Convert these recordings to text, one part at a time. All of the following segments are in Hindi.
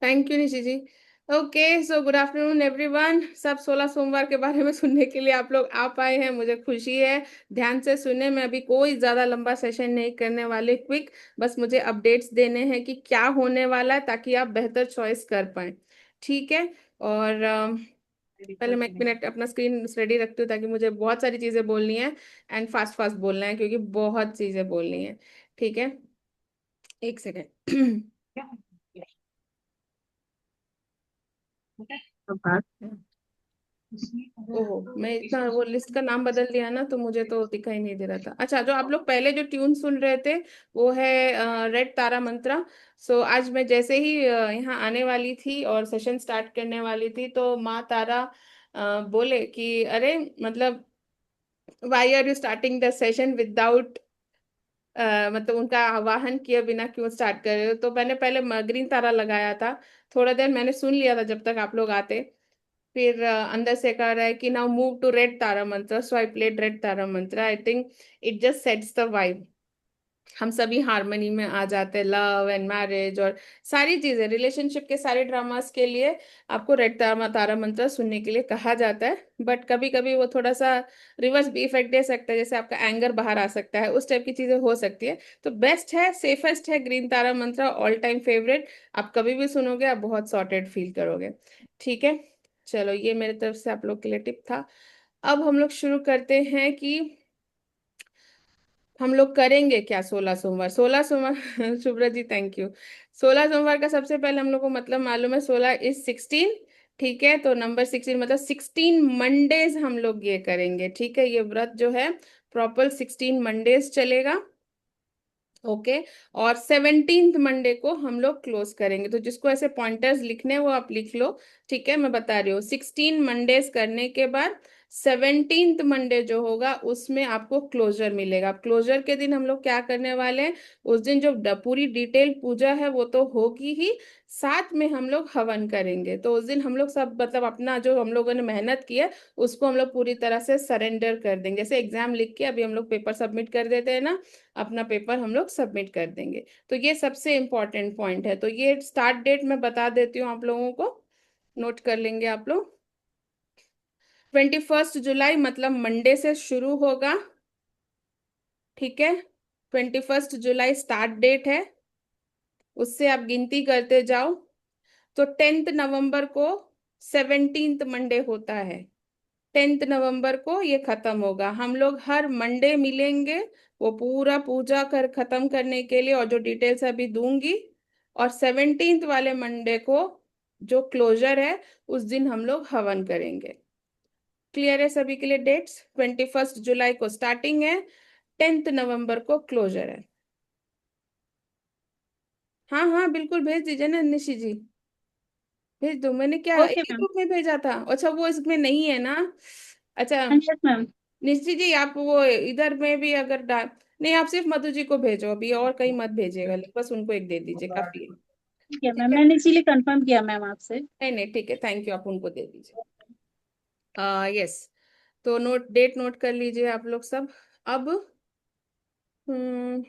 Thank you Nishi ji. Okay, so good afternoon everyone. सब 16 सोमवार के बारे में सुनने के लिए आप लोग आ पाए हैं, मुझे खुशी है। ध्यान से सुने, मैं अभी कोई ज्यादा लंबा सेशन नहीं करने वाले, क्विक। बस मुझे अपडेट्स देने हैं कि क्या होने वाला है, ताकि आप बेहतर चॉइस कर पाए। ठीक है। और पहले मैं 1 मिनट अपना स्क्रीन रेडी रखती हूँ, ताकि मुझे बहुत सारी चीजें बोलनी है। एंड फास्ट फास्ट बोलना है, क्योंकि बहुत चीजें बोलनी है। ठीक है, एक सेकेंड। ओहो, मैं इतना वो लिस्ट का नाम बदल दिया ना, तो मुझे तो दिखाई नहीं दे रहा था। अच्छा, जो आप लोग पहले जो ट्यून सुन रहे थे, वो है रेड तारा मंत्रा। सो आज मैं जैसे ही यहाँ आने वाली थी और सेशन स्टार्ट करने वाली थी, तो माँ तारा बोले कि अरे, मतलब why are you starting the session without, मतलब उनका आवाहन किए बिना क्यों स्टार्ट कर रहे हो। तो मैंने पहले ग्रीन तारा लगाया था। थोड़ा देर मैंने सुन लिया था जब तक आप लोग आते। फिर अंदर से कह रहा है कि नाउ मूव टू रेड तारा मंत्र, सो आई प्लेड रेड तारा मंत्र। I think it just sets the vibe. हम सभी हारमोनी में आ जाते हैं, लव एंड मैरिज और सारी चीजें, रिलेशनशिप के सारे ड्रामास के लिए आपको रेड तारा तारा मंत्र सुनने के लिए कहा जाता है। बट कभी कभी वो थोड़ा सा रिवर्स भी इफेक्ट दे सकता है, जैसे आपका एंगर बाहर आ सकता है, उस टाइप की चीजें हो सकती है। तो बेस्ट है, सेफेस्ट है ग्रीन तारा मंत्र, ऑल टाइम फेवरेट। आप कभी भी सुनोगे, आप बहुत सॉर्टेड फील करोगे। ठीक है। चलो, ये मेरे तरफ से आप लोग के लिए टिप था। अब हम लोग शुरू करते हैं कि हम लोग करेंगे क्या। 16 सोमवार, 16 सोमवार। Shubhra ji, thank you. 16 सोमवार का सबसे पहले हम लोग को मतलब मालूम है, 16 इज 16। ठीक है, तो नंबर 16 मतलब 16 मंडेज हम लोग ये करेंगे। ठीक है, ये व्रत जो है प्रॉपर 16 मंडेज चलेगा। ओके। और 17th मंडे को हम लोग क्लोज करेंगे। तो जिसको ऐसे पॉइंटर्स लिखने हैं, वो आप लिख लो। ठीक है, मैं बता रही हूँ, 16 मंडेज करने के बाद 17th मंडे जो होगा, उसमें आपको क्लोजर मिलेगा। क्लोजर के दिन हम लोग क्या करने वाले हैं, उस दिन जो पूरी डिटेल पूजा है वो तो होगी ही, साथ में हम लोग हवन करेंगे। तो उस दिन हम लोग सब, मतलब अपना जो हम लोगों ने मेहनत की है, उसको हम लोग पूरी तरह से सरेंडर कर देंगे। जैसे एग्जाम लिख के अभी हम लोग पेपर सबमिट कर देते हैं ना, अपना पेपर हम लोग सबमिट कर देंगे। तो ये सबसे इम्पोर्टेंट पॉइंट है। तो ये स्टार्ट डेट मैं बता देती हूँ आप लोगों को, नोट कर लेंगे आप लोग। 21 जुलाई मतलब मंडे से शुरू होगा। ठीक है, 21 जुलाई स्टार्ट डेट है, उससे आप गिनती करते जाओ। तो 10th नवंबर को 17th मंडे होता है। 10th नवंबर को ये खत्म होगा। हम लोग हर मंडे मिलेंगे, वो पूरा पूजा कर खत्म करने के लिए, और जो डिटेल्स अभी दूंगी। और 17th वाले मंडे को जो क्लोजर है, उस दिन हम लोग हवन करेंगे। क्लियर है सभी के लिए डेट्स? 21 जुलाई को स्टार्टिंग है, 10th नवंबर को क्लोजर है। हाँ हाँ, बिल्कुल भेज दीजिए ना निशी जी, भेज दो। मैंने क्या एक ओके ही मैम। ग्रुप में भेजा था? अच्छा, वो इसमें नहीं है ना। अच्छा, यस मैम। निश्चित जी, आप वो इधर में भी अगर डाल, नहीं, आप सिर्फ मधु जी को भेजो अभी, और कहीं मत भेजिएगा, बस उनको एक दे दीजिए, काफी है। ठीक है ठीक मैम, है, मैंने इसीलिए कंफर्म किया मैम आपसे। नहीं नहीं, ठीक है, थैंक यू, आप उनको दे दीजिए। यस। तो नोट, डेट नोट कर लीजिए आप लोग सब। अब हम्म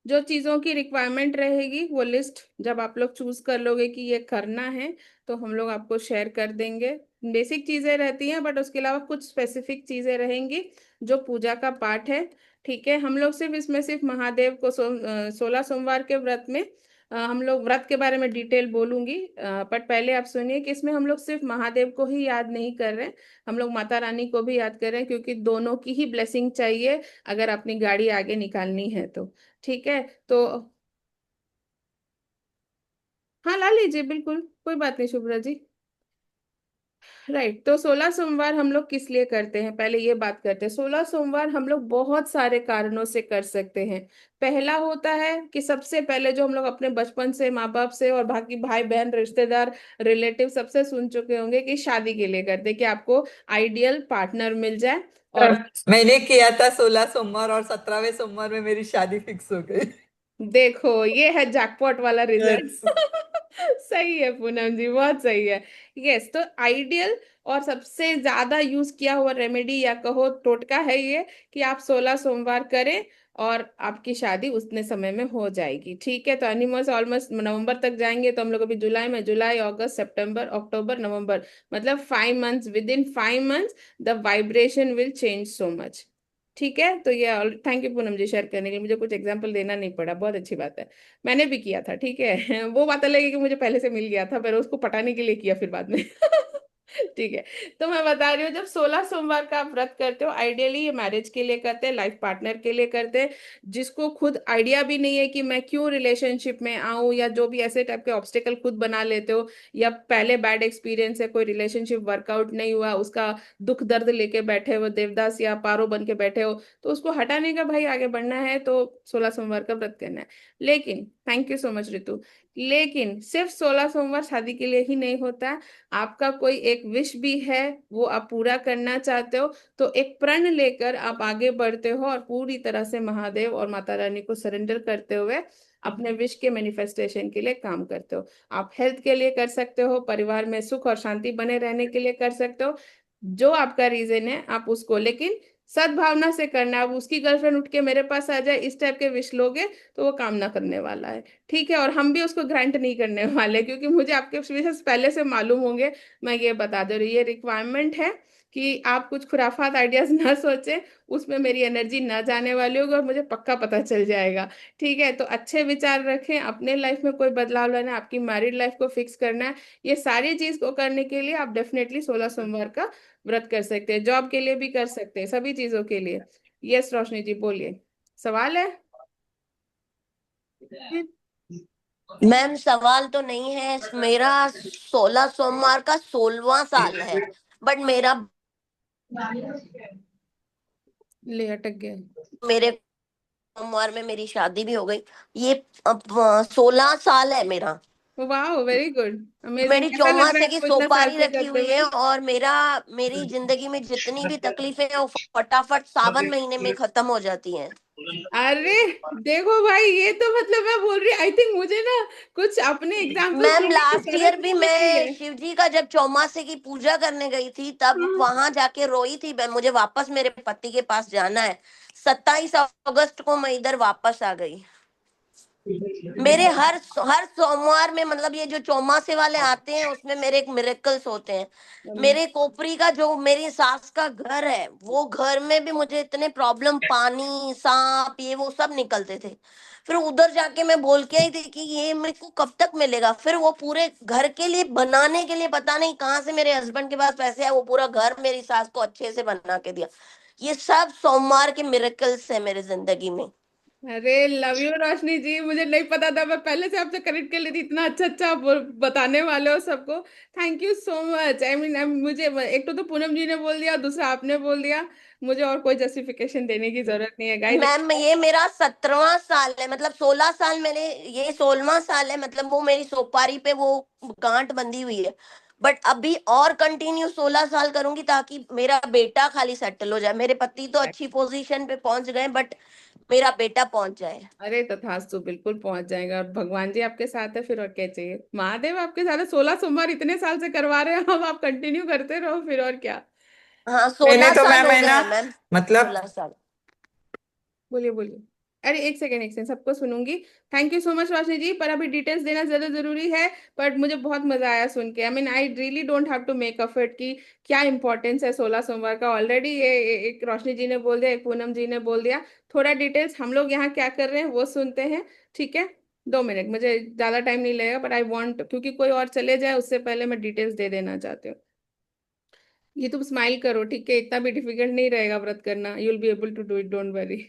जो चीजों की रिक्वायरमेंट रहेगी, वो लिस्ट जब आप लोग चूज कर लोगे कि ये करना है, तो हम लोग आपको शेयर कर देंगे। बेसिक चीजें रहती हैं, बट उसके अलावा कुछ स्पेसिफिक चीजें रहेंगी जो पूजा का पार्ट है। ठीक है, हम लोग सिर्फ इसमें सिर्फ महादेव को 16 सोमवार के व्रत में हम लोग व्रत के बारे में डिटेल बोलूंगी। बट पहले आप सुनिए कि इसमें हम लोग सिर्फ महादेव को ही याद नहीं कर रहे हैं, हम लोग माता रानी को भी याद कर रहे हैं, क्योंकि दोनों की ही ब्लेसिंग चाहिए अगर अपनी गाड़ी आगे निकालनी है तो। ठीक है, तो हाँ, ला लीजिए, बिल्कुल कोई बात नहीं शुभ्रा जी। राइट, तो 16 सोमवार हम लोग किस लिए करते हैं, पहले ये बात करते हैं। 16 सोमवार हम लोग बहुत सारे कारणों से कर सकते हैं। पहला होता है कि सबसे पहले जो हम लोग अपने बचपन से माँ बाप से और बाकी भाई बहन रिश्तेदार रिलेटिव सबसे सुन चुके होंगे कि शादी के लिए करते हैं, कि आपको आइडियल पार्टनर मिल जाए। और मैंने किया था 16 सोमवार और 17वें सोमवार में मेरी शादी फिक्स हो गई। देखो, ये है जैकपॉट वाला रिजल्ट। यस। सही है पूनम जी, बहुत सही है। यस, तो आइडियल और सबसे ज्यादा यूज किया हुआ रेमेडी या कहो टोटका है ये, कि आप 16 सोमवार करें। और आपकी शादी उतने समय में हो जाएगी। ठीक है, तो एनिमल्स ऑलमोस्ट नवंबर तक जाएंगे, तो हम लोग अभी जुलाई में, जुलाई अगस्त सितंबर अक्टूबर नवंबर, मतलब 5 months, within 5 months the vibration will change so much. ठीक है, तो ये thank you Poonam ji share करने के लिए, मुझे कुछ एग्जांपल देना नहीं पड़ा, बहुत अच्छी बात है। मैंने भी किया था, ठीक है। वो बात अलग है कि मुझे पहले से मिल गया था, पर उसको पटाने के लिए किया फिर बाद में। ठीक है, तो मैं बता रही हूँ, जब 16 सोमवार का आप व्रत करते हो, आइडियली ये मैरिज के लिए करते हैं, लाइफ पार्टनर के लिए करते हैं, जिसको खुद आइडिया भी नहीं है कि मैं क्यों रिलेशनशिप में आऊं, या जो भी ऐसे टाइप के ऑब्स्टेकल खुद बना लेते हो, या पहले बैड एक्सपीरियंस है, कोई रिलेशनशिप वर्कआउट नहीं हुआ, उसका दुख दर्द लेके बैठे हो, देवदास या पारो बन के बैठे हो, तो उसको हटाने का भाई आगे बढ़ना है, तो 16 सोमवार का व्रत करना है। लेकिन thank you so much Ritu, लेकिन सिर्फ 16 सोमवार शादी के लिए ही नहीं होता है। आपका कोई एक विश भी है, वो आप पूरा करना चाहते हो, तो एक प्रण लेकर आप आगे बढ़ते हो और पूरी तरह से महादेव और माता रानी को सरेंडर करते हुए अपने विश के मैनिफेस्टेशन के लिए काम करते हो। आप हेल्थ के लिए कर सकते हो, परिवार में सुख और शांति बने रहने के लिए कर सकते हो, जो आपका रीजन है आप उसको, लेकिन सद्भावना से करना है। अब उसकी गर्लफ्रेंड उठ के मेरे पास आ जाए, इस टाइप के विश लोगे, तो वो काम ना करने वाला है। ठीक है, और हम भी उसको ग्रांट नहीं करने वाले, क्योंकि मुझे आपके विशेष पहले से मालूम होंगे। मैं ये बता दे रही, ये रिक्वायरमेंट है कि आप कुछ खुराफात आइडियाज ना सोचें, उसमें मेरी एनर्जी ना जाने वाली होगी, और मुझे पक्का पता चल जाएगा। ठीक है, तो अच्छे विचार रखें, अपने लाइफ में कोई बदलाव लाना है, आपकी मैरिड लाइफ को फिक्स करना है, ये सारी चीज को करने के लिए आप डेफिनेटली 16 सोमवार का व्रत कर सकते हैं, जॉब के लिए भी कर सकते हैं, सभी चीजों के लिए। यस रोशनी जी बोलिए, सवाल है? मैम सवाल तो नहीं है, मेरा 16 सोमवार का 16वां साल है, बट मेरा ले अटक गया। मेरे सोमवार में मेरी शादी भी हो गई। ये अब 16 साल है मेरा। वाह, वेरी गुड, अमेजिंग, मेरी कैसा लग रहा है चौमासे की आपको इतना साल सुपारी से रखी करते हुई हुए? है, और मेरी जिंदगी में जितनी भी तकलीफें हैं वो फटाफट सावन महीने में खत्म हो जाती हैं। अरे देखो भाई, ये तो मतलब मैं बोल रही, आई थिंक मुझे ना कुछ अपने एग्जाम्पल्स मैम देने की लास्ट ईयर जरूरत भी नहीं लगी मैं है। शिव जी का जब चौमासे की पूजा करने गई थी, तब हाँ। वहां जाके रोई थी मैं, मुझे वापस मेरे पति के पास जाना है। 27 अगस्त को मैं इधर वापस आ गई। मेरे हर सोमवार में, मतलब ये जो चौमासे वाले आते हैं उसमें मेरे एक मिरेकल्स होते हैं। मेरे कोपरी का जो मेरी सास का घर है, वो घर में भी मुझे इतने प्रॉब्लम, पानी, सांप, ये वो सब निकलते थे। फिर उधर जाके मैं बोल के आई थी कि ये मेरे को कब तक मिलेगा। फिर वो पूरे घर के लिए बनाने के लिए पता नहीं कहाँ से मेरे हस्बैंड के पास पैसे आए, वो पूरा घर मेरी सास को अच्छे से बना के दिया। ये सब सोमवार के मिरेकल्स है मेरे जिंदगी में। अरे लव यू रोशनी जी, मुझे नहीं पता था, मैं पहले से आपसे कनेक्ट कर लेती, इतना अच्छा अच्छा आप बताने वाले हो सबको। Thank you so much. I mean मुझे एक तो पूनम जी ने बोल दिया, दूसरा आपने बोल दिया, मुझे और कोई जस्टिफिकेशन देने की जरूरत नहीं है गाइस। मैम ये मेरा 17वां साल है, मतलब 16 साल मैंने, ये 16वां साल है, मतलब वो मेरी सोपारी पे वो गांठ बंधी हुई है। बट अभी और कंटिन्यू 16 साल करूंगी, ताकि मेरा बेटा खाली सेटल हो जाए। मेरे पति तो अच्छी पोजीशन पे पहुंच गए, बट मेरा बेटा पहुंच जाए। अरे तथास्तु, बिल्कुल पहुंच जाएगा, और भगवान जी आपके साथ है, फिर और क्या चाहिए, महादेव आपके साथ है, 16 सोमवार इतने साल से करवा रहे हैं, अब आप कंटिन्यू करते रहो, फिर और क्या। हाँ, मैंने 16 तो साल मैम हो है गए ना, हैं मैम। मतलब 16 साल। बोलिए बोलिए। अरे एक सेकेंड, एक सेकेंड, सबको सुनूंगी। थैंक यू सो मच रोशनी जी, पर अभी डिटेल्स देना ज्यादा जरूरी है। बट मुझे बहुत मजा आया सुन के, I mean I really don't have to make effort कि क्या इंपॉर्टेंस है 16 सोमवार का, ऑलरेडी ये एक रोशनी जी ने बोल दिया, एक पूनम जी ने बोल दिया। थोड़ा डिटेल्स हम लोग यहाँ क्या कर रहे हैं वो सुनते हैं। ठीक है, 2 मिनट, मुझे ज्यादा टाइम नहीं लगेगा, बट आई वॉन्ट, क्योंकि कोई और चले जाए उससे पहले मैं डिटेल्स दे देना चाहती हूँ। ये तुम स्माइल करो, ठीक है, इतना भी डिफिकल्ट नहीं रहेगा व्रत करना, you will be able to do it, don't worry.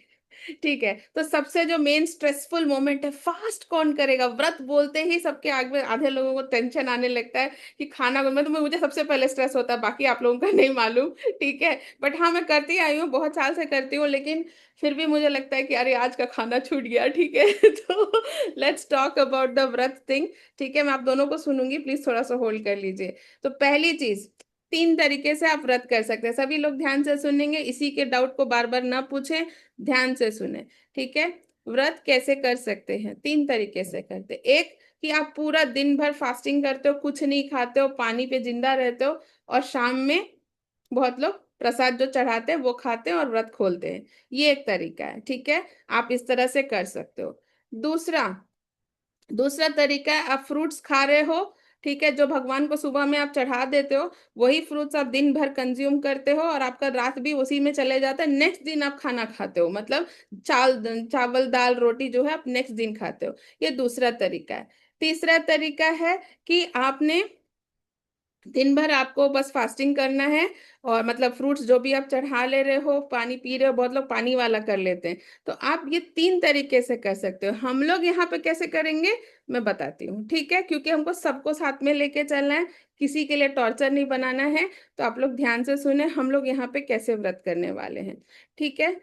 ठीक है, तो सबसे जो मेन स्ट्रेसफुल मोमेंट है, फास्ट कौन करेगा? व्रत बोलते ही सबके आगे आधे लोगों को टेंशन आने लगता है कि खाना, मतलब मुझे सबसे पहले स्ट्रेस होता है, बाकी आप लोगों का नहीं मालूम। ठीक है, बट हाँ मैं करती आई हूँ, बहुत साल से करती हूँ, लेकिन फिर भी मुझे लगता है कि अरे आज का खाना छूट गया। ठीक है, तो लेट्स टॉक अबाउट द व्रत थिंग। ठीक है, मैं आप दोनों को सुनूंगी, प्लीज थोड़ा सा होल्ड कर लीजिए। तो पहली चीज, 3 तरीके से आप व्रत कर सकते हैं, सभी लोग ध्यान से सुनेंगे, इसी के डाउट को बार बार ना पूछें, ध्यान से सुने। ठीक है, व्रत कैसे कर सकते हैं? 3 तरीके से करते हैं। एक, कि आप पूरा दिन भर फास्टिंग करते हो, कुछ नहीं खाते हो, पानी पे जिंदा रहते हो, और शाम में बहुत लोग प्रसाद जो चढ़ाते हैं वो खाते हैं और व्रत खोलते हैं। ये एक तरीका है, ठीक है। आप इस तरह से कर सकते हो। दूसरा दूसरा तरीका है, आप फ्रूट्स खा रहे हो, ठीक है, जो भगवान को सुबह में आप चढ़ा देते हो वही फ्रूट्स आप दिन भर कंज्यूम करते हो और आपका रात भी उसी में चले जाता है। नेक्स्ट दिन आप खाना खाते हो, मतलब चावल दाल रोटी जो है आप नेक्स्ट दिन खाते हो। ये दूसरा तरीका है। तीसरा तरीका है कि आपने दिन भर आपको बस फास्टिंग करना है और मतलब फ्रूट्स जो भी आप चढ़ा ले रहे हो, पानी पी रहे हो, बहुत लोग पानी वाला कर लेते हैं। तो आप ये तीन तरीके से कर सकते हो। हम लोग यहाँ पे कैसे करेंगे मैं बताती हूँ, ठीक है, क्योंकि हमको सबको साथ में लेके चलना है, किसी के लिए टॉर्चर नहीं बनाना है। तो आप लोग ध्यान से सुने हम लोग यहाँ पे कैसे व्रत करने वाले हैं, ठीक है।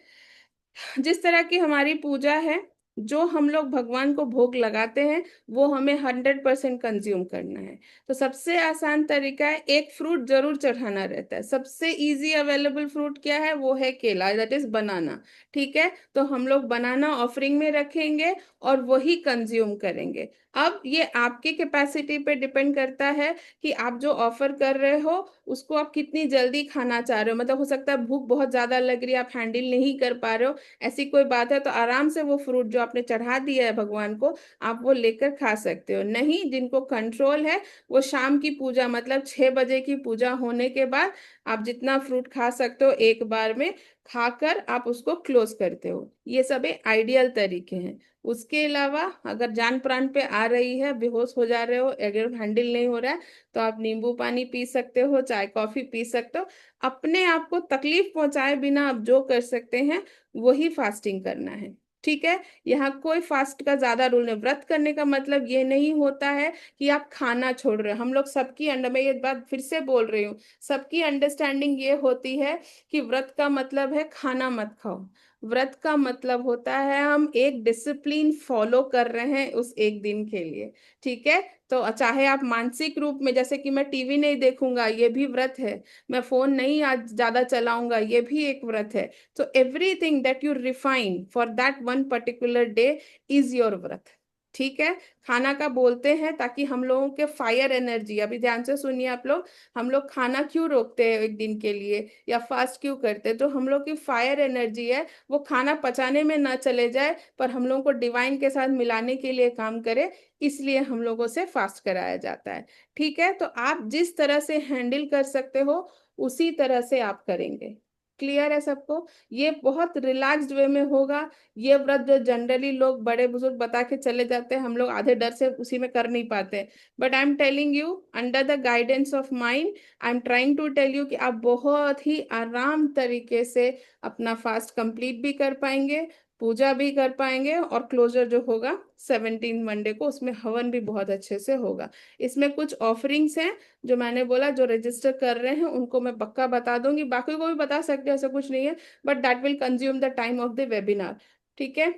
जिस तरह की हमारी पूजा है, जो हम लोग भगवान को भोग लगाते हैं वो हमें 100% कंज्यूम करना है। तो सबसे आसान तरीका है, एक फ्रूट जरूर चढ़ाना रहता है। सबसे इजी अवेलेबल फ्रूट क्या है, वो है केला, दैट इज बनाना, ठीक है। तो हम लोग बनाना ऑफरिंग में रखेंगे और वही कंज्यूम करेंगे। अब ये आपकी कैपेसिटी पे डिपेंड करता है कि आप जो ऑफर कर रहे हो उसको आप कितनी जल्दी खाना चाह रहे हो। मतलब हो सकता है भूख बहुत ज्यादा लग रही है, आप हैंडल नहीं कर पा रहे हो, ऐसी कोई बात है तो आराम से वो फ्रूट जो आपने चढ़ा दिया है भगवान को आप वो लेकर खा सकते हो। नहीं, जिनको कंट्रोल है वो शाम की पूजा मतलब 6 बजे की पूजा होने के बाद आप जितना फ्रूट खा सकते हो एक बार में खाकर आप उसको क्लोज करते हो। ये सब आइडियल तरीके हैं। उसके अलावा अगर जान प्राण पे आ रही है, बेहोश हो जा रहे हो, अगर हैंडल नहीं हो रहा है तो आप नींबू पानी पी सकते हो, चाय कॉफी पी सकते हो। अपने आप को तकलीफ पहुंचाए बिना आप जो कर सकते हैं वही फास्टिंग करना है, ठीक है। यहाँ कोई फास्ट का ज्यादा रूल नहीं। व्रत करने का मतलब ये नहीं होता है कि आप खाना छोड़ रहे हो। हम लोग सबकी अंडर, मैं ये बात फिर से बोल रही हूँ, सबकी अंडरस्टैंडिंग ये होती है कि व्रत का मतलब है खाना मत खाओ। व्रत का मतलब होता है हम एक डिसिप्लिन फॉलो कर रहे हैं उस एक दिन के लिए, ठीक है। तो चाहे आप मानसिक रूप में, जैसे कि मैं टीवी नहीं देखूंगा ये भी व्रत है, मैं फोन नहीं आज ज्यादा चलाऊंगा ये भी एक व्रत है। So everything that you refine for that one particular day is your व्रत, ठीक है। खाना का बोलते हैं ताकि हम लोगों के फायर एनर्जी, अभी ध्यान से सुनिए आप लोग, हम लोग खाना क्यों रोकते हैं एक दिन के लिए या फास्ट क्यों करते हैं, तो हम लोग की फायर एनर्जी है वो खाना पचाने में ना चले जाए पर हम लोगों को डिवाइन के साथ मिलाने के लिए काम करे, इसलिए हम लोगों से फास्ट कराया जाता है, ठीक है। तो आप जिस तरह से हैंडल कर सकते हो उसी तरह से आप करेंगे। क्लियर है सबको? ये बहुत रिलैक्स्ड वे में होगा। ये व्रत जो जनरली लोग बड़े बुजुर्ग बता के चले जाते हैं हम लोग आधे डर से उसी में कर नहीं पाते, but I am telling you under the guidance of mind, I am trying to tell you कि आप बहुत ही आराम तरीके से अपना फास्ट कंप्लीट भी कर पाएंगे, पूजा भी कर पाएंगे और क्लोजर जो होगा 17 मंडे को उसमें हवन भी बहुत अच्छे से होगा। इसमें कुछ ऑफरिंग्स हैं जो मैंने बोला, जो रजिस्टर कर रहे हैं उनको मैं पक्का बता दूंगी, बाकी को भी बता सकते हैं, ऐसा कुछ नहीं है, but that will consume the time of the webinar, ठीक है।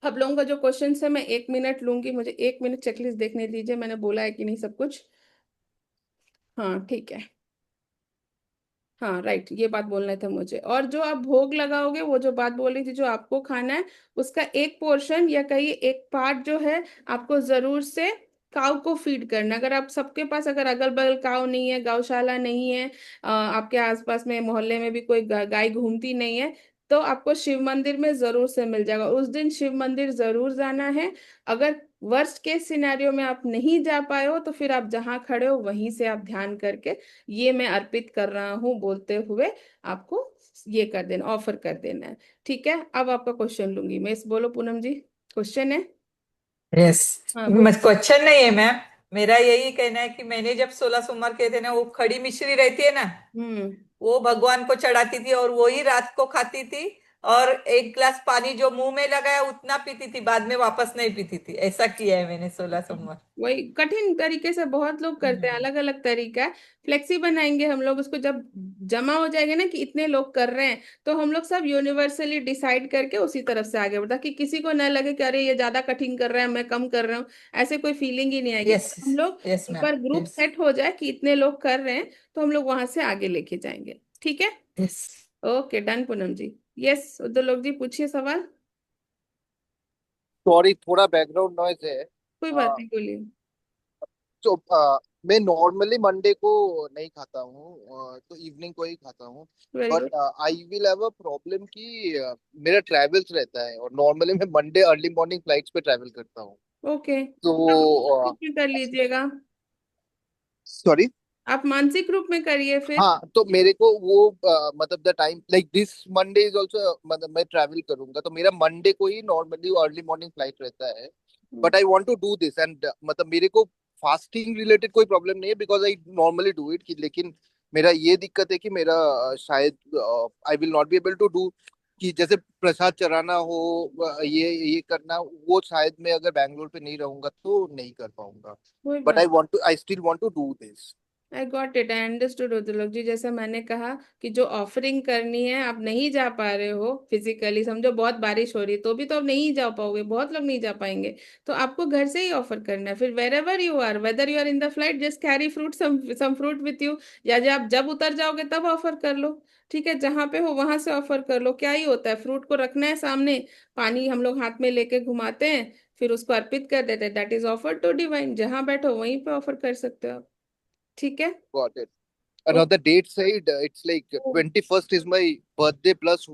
अब लोगों का जो क्वेश्चन है मैं 1 मिनट लूंगी, मुझे 1 मिनट चेकलिस्ट देखने दीजिए, मैंने बोला है कि नहीं सब कुछ। हाँ ठीक है, हाँ राइट, ये बात बोलना था मुझे। और जो आप भोग लगाओगे वो जो बात बोल रही थी जो आपको खाना है उसका एक पोर्शन या कहीं एक पार्ट जो है आपको जरूर से काव को फीड करना। अगर आप सबके पास अगर अगल बगल काव नहीं है, गौशाला नहीं है, आपके आसपास में मोहल्ले में भी कोई गाय घूमती नहीं है, तो आपको शिव मंदिर में जरूर से मिल जाएगा। उस दिन शिव मंदिर जरूर जाना है। अगर वर्स्ट केस सिनेरियो में आप नहीं जा पाए हो तो फिर आप जहाँ खड़े हो वहीं से आप ध्यान करके ये मैं अर्पित कर रहा हूँ बोलते हुए आपको ये कर देना, ऑफर कर देना है, ठीक है। अब आपका क्वेश्चन लूंगी मैं, इस बोलो पूनम जी, क्वेश्चन है? यस। हाँ बोलो। क्वेश्चन नहीं है मैम, मेरा यही कहना है कि मैंने जब 16 सोमवार किए थे ना, वो खड़ी मिश्री रहती है ना, हम्म। वो भगवान को चढ़ाती थी और वो ही रात को खाती थी। और एक ग्लास पानी जो मुंह में लगाया उतना पीती थी, बाद में वापस नहीं पीती थी। ऐसा किया है मैंने 16 सोमवार। वही कठिन तरीके से बहुत लोग करते हैं, अलग अलग तरीका है। फ्लेक्सी बनाएंगे हम लोग उसको, जब जमा हो जाएंगे ना कि इतने लोग कर रहे हैं तो हम लोग सब यूनिवर्सली डिसाइड करके उसी तरफ से आगे बढ़ता, कि किसी को न लगे कि अरे ये ज्यादा कठिन कर रहे हैं मैं कम कर रहा हूँ, ऐसे कोई फीलिंग ही नहीं आएगी। यस हम लोग यस एक मैम। बार ग्रुप यस सेट हो जाए कि इतने लोग कर रहे हैं तो हम लोग वहां से आगे लेके जाएंगे, ठीक है। यस। ओके डन पूनम जी। यस उद्धव लोग जी पूछिए सवाल। सॉरी, थोड़ा बैकग्राउंड नॉइज है। कोई बात अ, नहीं, बोलिए। तो मैं नॉर्मली मंडे को नहीं खाता हूँ, तो इवनिंग को ही खाता हूँ। Very but good. I will have a problem कि मेरा ट्रैवल्स रहता है, और नॉर्मली मैं मंडे अर्ली मॉर्निंग फ्लाइट्स पे ट्रैवल करता हूँ। ओके, आप तो ग्रुप में कर लीजिएगा। सॉरी। आप मानसिक रूप में करिए फिर। हाँ, तो मेरे को वो मतलब the time like this Monday is also, मतलब मैं ट्रैवल करूंगा तो मेरा मंडे को ही नॉर्मली अर्ली मॉर्निंग फ्लाइट रहता है। But I want to do this, and मतलब मेरे को फास्टिंग रिलेटेड कोई प्रॉब्लम नहीं है, because I normally do it. लेकिन मेरा ये दिक्कत है कि मेरा शायद I will not be able to do, कि जैसे प्रसाद चढ़ाना हो, ये करना, वो शायद मैं अगर बैंगलोर पे नहीं रहूंगा तो नहीं कर पाऊंगा। कोई बट बात। I still want to do this. I got it, I understood Rudralok ji. जैसा मैंने कहा कि जो ऑफरिंग करनी है, आप नहीं जा पा रहे हो फिजिकली, समझो बहुत बारिश हो रही है तो भी तो आप नहीं जा पाओगे, बहुत लोग नहीं जा पाएंगे। तो आपको घर से ही ऑफर करना है। फिर wherever you are, whether you are in the flight, just carry fruit, some fruit with you. या जब उतर जाओगे तब ऑफर कर लो। ठीक है, जहां पे हो वहां से ऑफर कर लो। क्या ही होता है, फ्रूट को रखना है सामने, पानी हम लोग हाथ में लेके घुमाते हैं, फिर उसको अर्पित कर देते हैं। That is offer to divine. जहां बैठो वहीं पे ऑफर कर सकते हो आप। ठीक है। Got it. Another date said it's like ओ- 21st is my birthday plus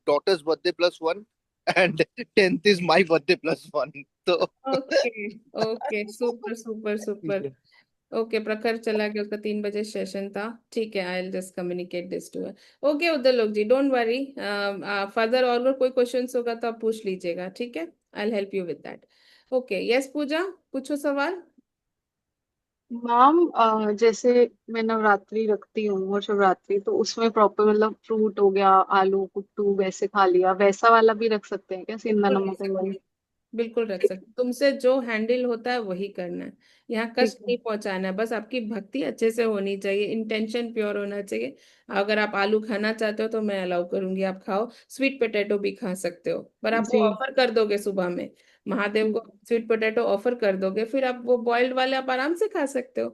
daughter's birthday plus one, and 10th is my birthday plus one. So okay, okay, super super ठीक सुपर। है। ओके, प्रखर चला गया, उसका 3 बजे सेशन था। ठीक है, I will just communicate this to. Okay उधर लोग जी, डोंट वरी। फर्दर और अगर कोई क्वेश्चंस होगा तो आप पूछ लीजिएगा। ठीक है, I will help you with that. Okay, yes Pooja, पूछो सवाल। मैम जैसे मैं नवरात्रि रखती हूँ और शिवरात्रि, तो उसमें प्रॉपर मतलब फ्रूट हो गया, आलू कुट्टू वैसे खा लिया, वैसा वाला भी रख सकते हैं क्या, सेंधा बिल्कुल रख नमक सकते वगैरह? हैं, बिल्कुल रख सकते। तुमसे जो हैंडल होता है वही करना है। यहाँ ठीक कष्ट है। नहीं पहुंचाना है, बस आपकी भक्ति अच्छे से होनी चाहिए, इंटेंशन प्योर होना चाहिए। अगर आप आलू खाना चाहते हो तो मैं अलाउ करूंगी, आप खाओ। स्वीट पोटैटो भी खा सकते हो, पर आप वो जी। ऑफर कर दोगे सुबह में, महादेव को ठीक। स्वीट पोटैटो ऑफर कर दोगे, फिर आप वो बॉइल्ड वाले आप आराम से खा सकते हो।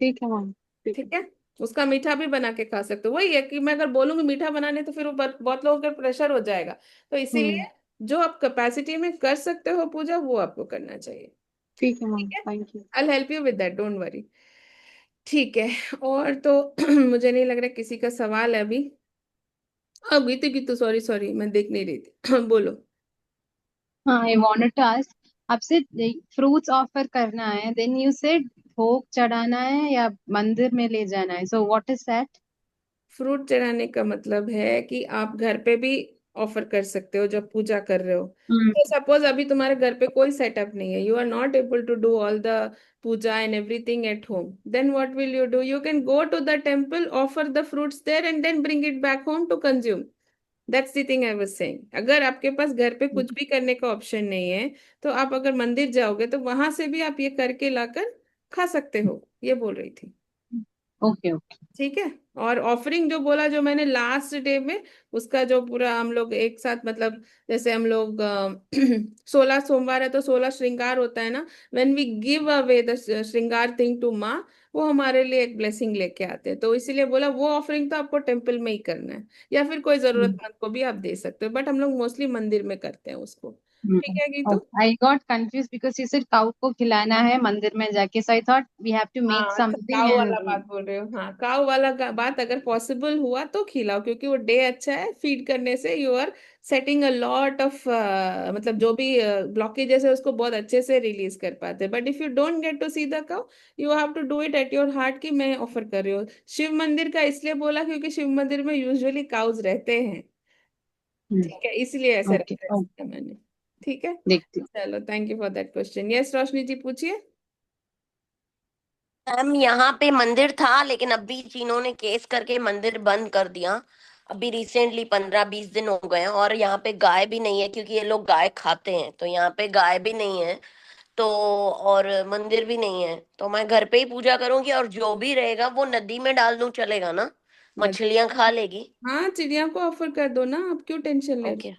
ठीक है मैम। ठीक है। ठीक है, उसका मीठा भी बना के खा सकते हो। वही है कि मैं अगर बोलूंगी मीठा बनाने तो फिर वो बहुत लोगों का प्रेशर हो जाएगा। तो हम्म। इसीलिए जो आप कैपेसिटी में कर सकते हो पूजा, वो आपको करना चाहिए। ठीक है ठीक मैम, है, thank you. I help you with that, don't worry. ठीक है, और तो मुझे नहीं लग रहा किसी का सवाल है अभी। गीतू गीतू, सॉरी सॉरी, मैं देख नहीं रही थी। बोलो। हाँ, आई वांटेड टू आस्क आपसे, फ्रूट्स ऑफर करना है, देन यू सेड भोग चढ़ाना है या मंदिर में ले जाना है, so what is that? Fruit चढ़ाने का मतलब है कि आप घर पे भी ऑफर कर सकते हो जब पूजा कर रहे हो। तो सपोज अभी तुम्हारे घर पे कोई सेटअप नहीं है, you are not able to do all the puja and everything at home, then what will you do? You can go to the temple, offer the fruits there and then bring it back home to consume. That's the thing I was saying. अगर आपके पास घर पे कुछ भी करने का ऑप्शन नहीं है, तो आप अगर मंदिर जाओगे तो वहां से भी आप ये करके लाकर खा सकते हो, ये बोल रही थी। Okay okay. ठीक है। और ऑफरिंग जो बोला, जो मैंने लास्ट डे में, उसका जो पूरा हम लोग एक साथ, मतलब जैसे हम लोग 16 सोमवार है तो 16 श्रृंगार होता है ना, when we give away the shringar thing to Maa, वो हमारे लिए एक ब्लेसिंग लेके आते हैं। तो इसीलिए बोला वो ऑफरिंग तो आपको टेम्पल में ही करना है, या फिर कोई जरूरतमंद को भी आप दे सकते हो, बट हम लोग मोस्टली मंदिर में करते हैं उसको। ठीक है Geetu. I got confuse because you said cow को खिलाना है मंदिर में जाके, so I thought we have to make हाँ, अच्छा समथिंग काऊ वाला एंड। बात बोल रहे हो। हाँ, काऊ वाला का बात अगर पॉसिबल हुआ तो खिलाओ, क्योंकि वो डे अच्छा है। फीड करने से you are setting a lot of, मतलब जो भी ब्लॉकेजेस है उसको बहुत अच्छे से रिलीज कर पाते हैं। But if you don't get to see the cow, you have to do it at your heart कि मैं ऑफर कर रही हूँ। शिव मंदिर का इसलिए बोला क्योंकि शिव मंदिर में यूजुअली काउज रहते हैं। ठीक है, इसलिए ऐसे ओके रेफरेंस किया मैंने। ठीक है, देखती हूँ। चलो, thank you for that question. Yes Roshni ji, पूछिए। मैम यहाँ पे मंदिर था, लेकिन अभी चीनों ने केस करके मंदिर बंद कर दिया। अभी रिसेंटली 15-20 दिन हो गए हैं, और यहाँ पे गाय भी नहीं है क्योंकि ये लोग गाय खाते हैं, तो यहाँ पे गाय भी नहीं है। तो और मंदिर भी नहीं है, तो मैं घर पे ही पूजा करूंगी, और जो भी रहेगा वो नदी में डाल दूं, चलेगा ना? मछलियां खा लेगी। हाँ, चिड़िया को ऑफर कर दो ना, आप क्यों टेंशन ले रहे ओके, हो?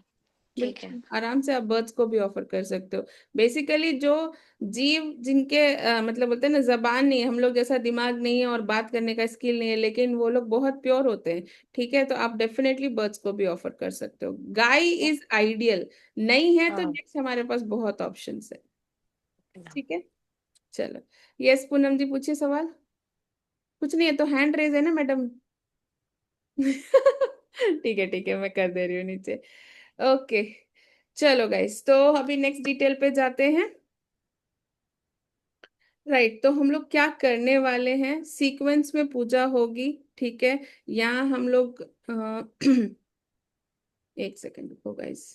ठीक है। बिल्कुल आराम से आप बर्ड्स को भी ऑफर कर सकते हो। बेसिकली जो जीव जिनके मतलब बोलते हैं ना, जबान नहीं है, हम लोग जैसा दिमाग नहीं है और बात करने का स्किल नहीं है, लेकिन वो लोग बहुत प्योर होते हैं। ठीक है, तो आप डेफिनेटली बर्ड्स को भी ऑफर कर सकते हो। गाय इज आइडियल, नहीं है तो हाँ। नेक्स्ट हमारे पास बहुत ऑप्शंस है। ठीक है, चलो, यस पूनम जी पूछिए सवाल। कुछ नहीं है तो हैंड रेज है ना मैडम। ठीक है मैं कर दे रही हूँ नीचे। ओके, चलो गाइस, तो अभी नेक्स्ट डिटेल पे जाते हैं। राइट, तो हम लोग क्या करने वाले हैं, सीक्वेंस में पूजा होगी, ठीक है। यहाँ हम लोग एक सेकंड रुको गाइस।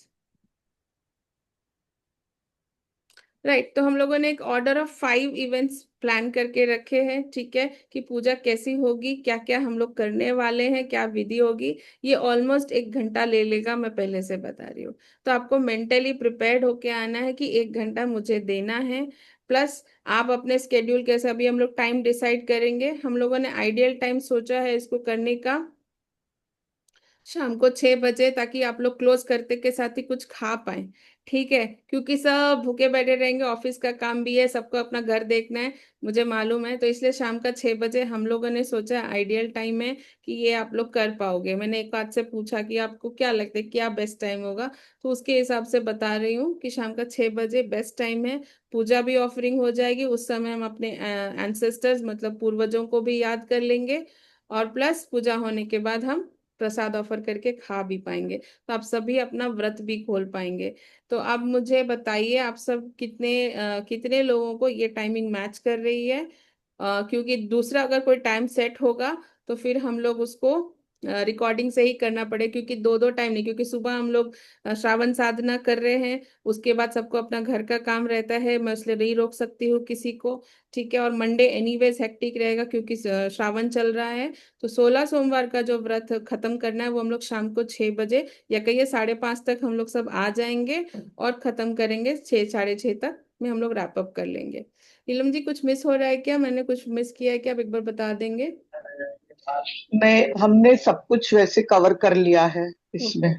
राइट, तो हम लोगों ने एक ऑर्डर ऑफ 5 इवेंट्स प्लान करके रखे हैं, ठीक है, कि पूजा कैसी होगी, क्या क्या हम लोग करने वाले हैं, क्या विधि होगी। ये ऑलमोस्ट 1 घंटा ले लेगा, मैं पहले से बता रही हूँ। तो आपको मेंटली प्रिपेयर्ड होके आना है कि 1 घंटा मुझे देना है। प्लस आप अपने स्केड्यूल कैसे, अभी हम लोग टाइम डिसाइड करेंगे। हम लोगों ने आइडियल टाइम सोचा है इसको करने का शाम को 6 बजे, ताकि आप लोग क्लोज करते के साथ ही कुछ खा पाए, ठीक है, क्योंकि सब भूखे बैठे रहेंगे, ऑफिस का काम भी है, सबको अपना घर देखना है, मुझे मालूम है। तो इसलिए शाम का 6 बजे हम लोगों ने सोचा आइडियल टाइम है कि ये आप लोग कर पाओगे। मैंने एक बात से पूछा कि आपको क्या लगता है क्या बेस्ट टाइम होगा, तो उसके हिसाब से बता रही हूँ कि शाम का 6 बजे बेस्ट टाइम है। पूजा भी ऑफरिंग हो जाएगी, उस समय हम अपने एंसेस्टर्स मतलब पूर्वजों को भी याद कर लेंगे, और प्लस पूजा होने के बाद हम प्रसाद ऑफर करके खा भी पाएंगे, तो आप सभी अपना व्रत भी खोल पाएंगे। तो अब मुझे बताइए आप सब कितने लोगों को ये टाइमिंग मैच कर रही है। क्योंकि दूसरा अगर कोई टाइम सेट होगा तो फिर हम लोग उसको रिकॉर्डिंग से ही करना पड़े, क्योंकि दो दो टाइम नहीं, क्योंकि सुबह हम लोग श्रावण साधना कर रहे हैं, उसके बाद सबको अपना घर का काम रहता है, मैं इसलिए नहीं रोक सकती हूँ किसी को, ठीक है। और मंडे एनीवेज हेक्टिक रहेगा क्योंकि श्रावण चल रहा है। तो 16 सोमवार का जो व्रत खत्म करना है वो हम लोग शाम को 6 बजे या कहिए 5:30 तक हम लोग सब आ जाएंगे, और खत्म करेंगे 6 6:30 तक में हम लोग रैप अप कर लेंगे। नीलम जी कुछ मिस हो रहा है क्या, मैंने कुछ मिस किया है क्या, आप एक बार बता देंगे। नहीं, हमने सब कुछ वैसे कवर कर लिया है ओके। इसमें।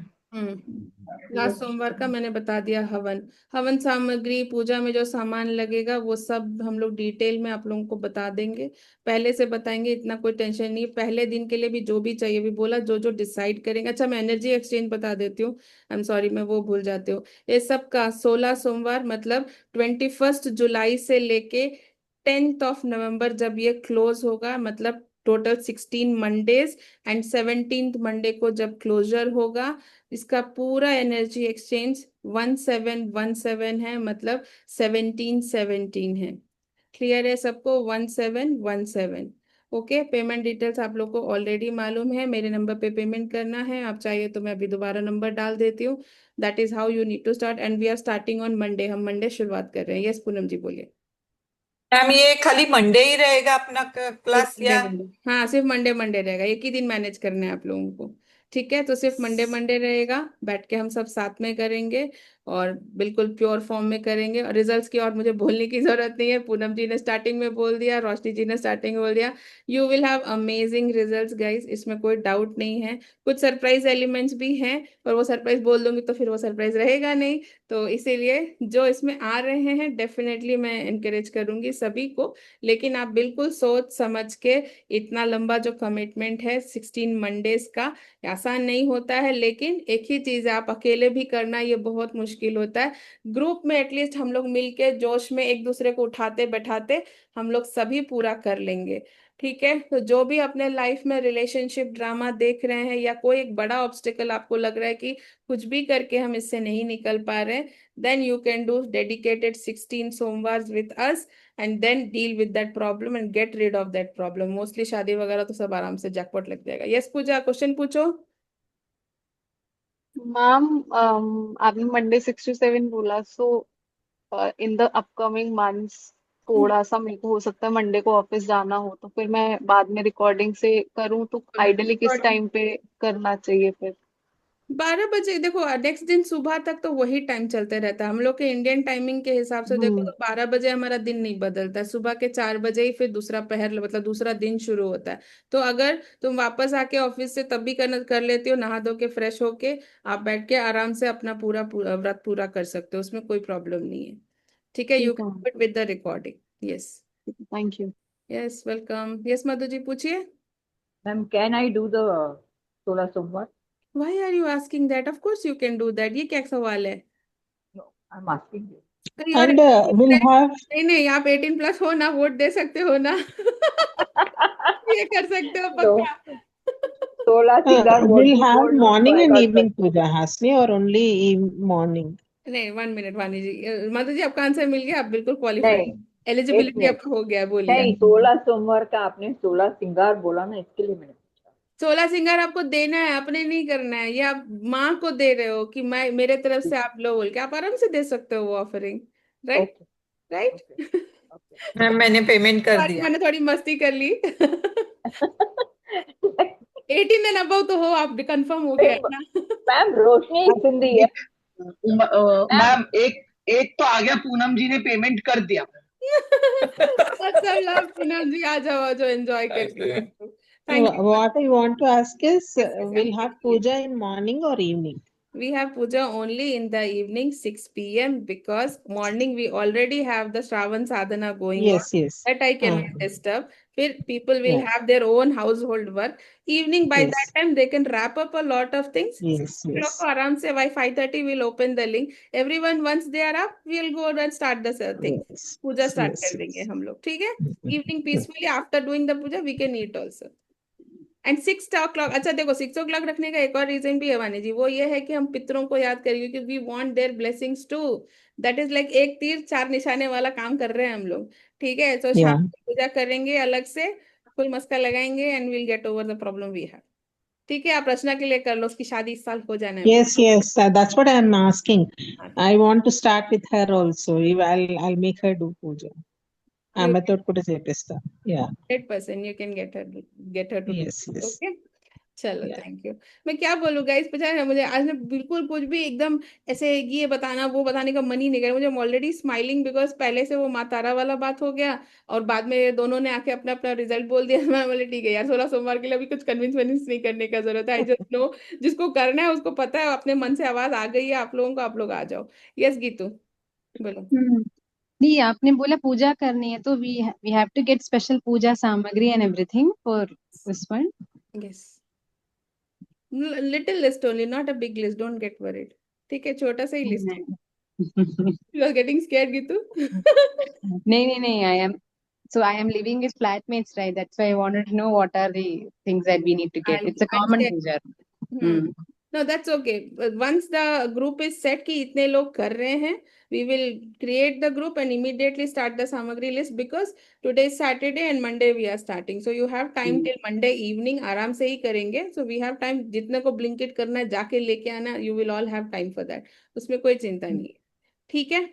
लास्ट सोमवार का मैंने बता दिया, हवन हवन सामग्री पूजा में जो सामान लगेगा वो सब हम लोग डिटेल में आप लोगों को बता देंगे, पहले से बताएंगे, इतना कोई टेंशन नहीं है। पहले दिन के लिए भी जो भी चाहिए भी बोला, जो जो डिसाइड करेंगे। अच्छा, मैं एनर्जी एक्सचेंज बता देती हूँ, आई एम सॉरी मैं वो भूल जाती हूँ। ये सब का 16 सोमवार मतलब 21 जुलाई से लेके 10th of November जब ये क्लोज होगा, मतलब total 16 Mondays, and 17th Monday को जब क्लोजर होगा, इसका पूरा एनर्जी एक्सचेंज 1717 है, मतलब 1717 है। क्लियर है सबको, 1717। ओके, पेमेंट डिटेल्स आप लोग को ऑलरेडी मालूम है, मेरे नंबर पे पेमेंट करना है। आप चाहिए तो मैं अभी दोबारा नंबर डाल देती हूँ। That is how you need to start, and we are starting on Monday, हम मंडे शुरुआत कर रहे हैं। यस पूनम जी बोलिए। मैम ये खाली मंडे ही रहेगा अपना सिर्फ क्लास, मंडे या? मंडे, हाँ सिर्फ मंडे मंडे रहेगा, एक ही दिन मैनेज करना है आप लोगों को, ठीक है। तो सिर्फ मंडे मंडे रहेगा, बैठ के हम सब साथ में करेंगे, और बिल्कुल प्योर फॉर्म में करेंगे। और रिजल्ट्स की और मुझे बोलने की जरूरत नहीं है, पूनम जी ने स्टार्टिंग में बोल दिया, रोशनी जी ने स्टार्टिंग में बोल दिया, you will have amazing results guys, इसमें कोई डाउट नहीं है। कुछ सरप्राइज एलिमेंट्स भी हैं, और वो सरप्राइज बोल दूंगी तो फिर वो सरप्राइज रहेगा नहीं, तो इसीलिए जो इसमें आ रहे हैं डेफिनेटली मैं इनकरेज करूंगी सभी को। लेकिन आप बिल्कुल सोच समझ के, इतना लंबा जो कमिटमेंट है 16 मंडेज का, आसान नहीं होता है, लेकिन एक ही चीज है, आप अकेले भी करना ये बहुत मुश्किल होता है। ग्रुप में एटलीस्ट हम लोग मिलके जोश में एक दूसरे को उठाते बैठाते हम लोग सभी पूरा कर लेंगे, ठीक है। तो जो भी अपने लाइफ में रिलेशनशिप ड्रामा देख रहे हैं, या कोई एक बड़ा ऑब्स्टिकल आपको लग रहा है कि कुछ भी करके हम इससे नहीं निकल पा रहे, then you can do dedicated 16 सोमवार with us, and then deal with that problem and get rid of that problem. Mostly शादी वगैरह तो सब आराम से जैकपॉट लग जाएगा। यस पूजा, क्वेश्चन पूछो। मैम, आपने मंडे 6 to 7 बोला, so in the upcoming months थोड़ा सा मेरे को हो सकता है मंडे को ऑफिस जाना हो, तो फिर मैं बाद में रिकॉर्डिंग से करूँ, तो आइडियली किस टाइम पे करना चाहिए फिर? 12 बजे, देखो नेक्स्ट दिन सुबह तक तो वही टाइम चलते रहता है हम लोग के इंडियन टाइमिंग के हिसाब से, देखो हम्म। तो 12 बजे हमारा दिन नहीं बदलता है, सुबह के 4 बजे ही फिर दूसरा पहर मतलब दूसरा दिन शुरू होता है। तो अगर तुम वापस आके ऑफिस से तब भी कर लेती हो, नहा धो के फ्रेश होके, आप बैठ के आराम से अपना व्रत पूरा कर सकते हो, उसमें कोई प्रॉब्लम नहीं है, ठीक है। यू ठीक है can with the recording. Yes. Ma'am, thank you. Yes welcome. Yes Madhu ji पूछिए। Ma'am, can I do the 16 Somvar? Why are you asking that, of course you can do that, ये क्या सवाल है। No, I'm asking you. कहीं और And we'll have नहीं नहीं, आप 18+ हो ना, वोट दे सकते हो ना। ये कर सकते हो तो पक्का। 16 सिंगार board we'll have board note morning and होएगा evening sir. puja, Hasni, or only morning? नहीं, 1 मिनट वानी जी, माता जी आपका आंसर मिल गया, आप बिल्कुल क्वालिफाइड, नहीं, एक एलिजिबिलिटी मिनट। आपका हो गया, बोलिए। नहीं, 16 सोमवार का आपने 16 सिंगार बोला ना, इसके लिए मैंने पूछा। 16 सिंगार आपको देना है, अपने नहीं करना है, ये आप माँ को दे रहे हो कि मैं मेरे तरफ से आप लो बोल के, आप आराम से दे सकते हो वो offering. Right. Okay right. Okay okay. Ma'am मैंने पेमेंट कर सॉरी, दिया। मैंने थोड़ी मस्ती कर ली। 18 एंड अबव तो हो आप, कंफर्म हो गया नहीं है ना? मैम, रोशनी सिंधी है मैम। मैम एक एक तो आ गया, पूनम जी ने पेमेंट कर दिया। अच्छा लव, पूनम जी आ जाओ, आ जाओ, एंजॉय करिए। Thank you. What I want to ask is, Yes, yes, आप we'll have करिए। puja in morning or evening? We have puja only in the evening 6 p.m. because morning we already have the Shravan sadhana going on. Yes, yes. That I cannot disturb. फिर people will Yeah, have their own household work. Evening by that yes, time they can wrap up a lot of things. yes, हम लोग को yes, आराम से by 5:30 we'll open the link. Everyone once they are up, we'll go and start the thing. yes, Puja start yes, कर देंगे yes. हम लोग, ठीक है? Mhm. Evening peacefully after doing the puja we can eat also. And 6 o'clock, अच्छा देखो 6 o'clock रखने का एक और रीजन भी है वानी जी, वो ये है कि हम पितरों को याद करेंगे, क्योंकि we want their blessings too. That is like एक तीर चार निशाने वाला काम कर रहे हैं हम लोग, ठीक है? तो शाम Yeah. को पूजा करेंगे अलग से, फुल मस्का लगाएंगे and will get over the problem we have. ठीक है, आप रचना के लिए कर लो, उसकी शादी इस साल हो जाना है। Yes, yes. That's what I'm asking. हाँ, ठीक I want to start with her also. I'll make her do puja. है। मैं तो కూడా చేపిస్తా. Yeah. 100% you can get her to do Yes, it. yes. Okay. चलो, Yeah. Thank you. मैं क्या बोलूँ गाइस, पता है मुझे आज ना बिल्कुल कुछ भी एकदम ऐसे ये बताना वो बताने का मन ही नहीं कर रहा। मुझे ऑलरेडी स्माइलिंग, बिकॉज पहले से वो माँ तारा वाला बात हो गया, और बाद में दोनों ने आके अपना अपना रिजल्ट बोल दिया। मैं बोले ठीक है यार, 16 सोमवार के लिए अभी कुछ कन्विंस वन्विंस नहीं करने का जरूरत है। आई जस्ट नो जिसको करना है उसको पता है, अपने मन से आवाज आ गई है आप लोगों को, आप लोग आ जाओ। यस गीतू, बोलो। नहीं, आपने बोला पूजा करनी है तो we have to get special puja samagri and everything for this one. Yes, little list only, not a big list, don't get worried. ठीक है, छोटा सा ही लिस्ट है। You are getting scared Geetu. नहीं नहीं नहीं, I am living with flatmates, right? That's why I wanted to know what are the things that we need to get. It's a I'll common share. puja. No, that's okay. Once the group is set कि इतने लोग कर रहे हैं, we will create the group and immediately start the सामग्री list, because today is Saturday and Monday we are starting. So you have time till Monday evening, आराम से ही करेंगे। So we have time, जितने को ब्लिंकिट करना है जाके लेके आना, you will all have time for that. उसमें कोई चिंता नहीं है, ठीक है? And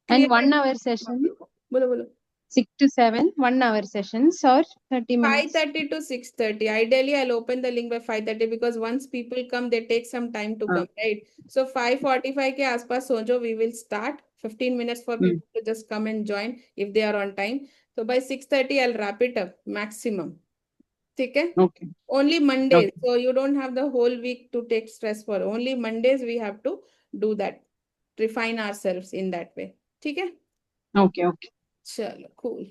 क्लियर है? 1 hour session, बोलो बोलो। 6 to 7, 1 hour sessions or 30 minutes. 5:30 to 6:30. Ideally, I'll open the link by 5:30 because once people come, they take some time to come, right? So 5:45 के आसपास सोचो, we will start. 15 minutes for people to just come and join if they are on time. So by 6:30, I'll wrap it up maximum. ठीक है? Okay. Only Mondays. So you don't have the whole week to take stress for. Only Mondays we have to do that. Refine ourselves in that way. ठीक है? Okay, okay. चलो, cool.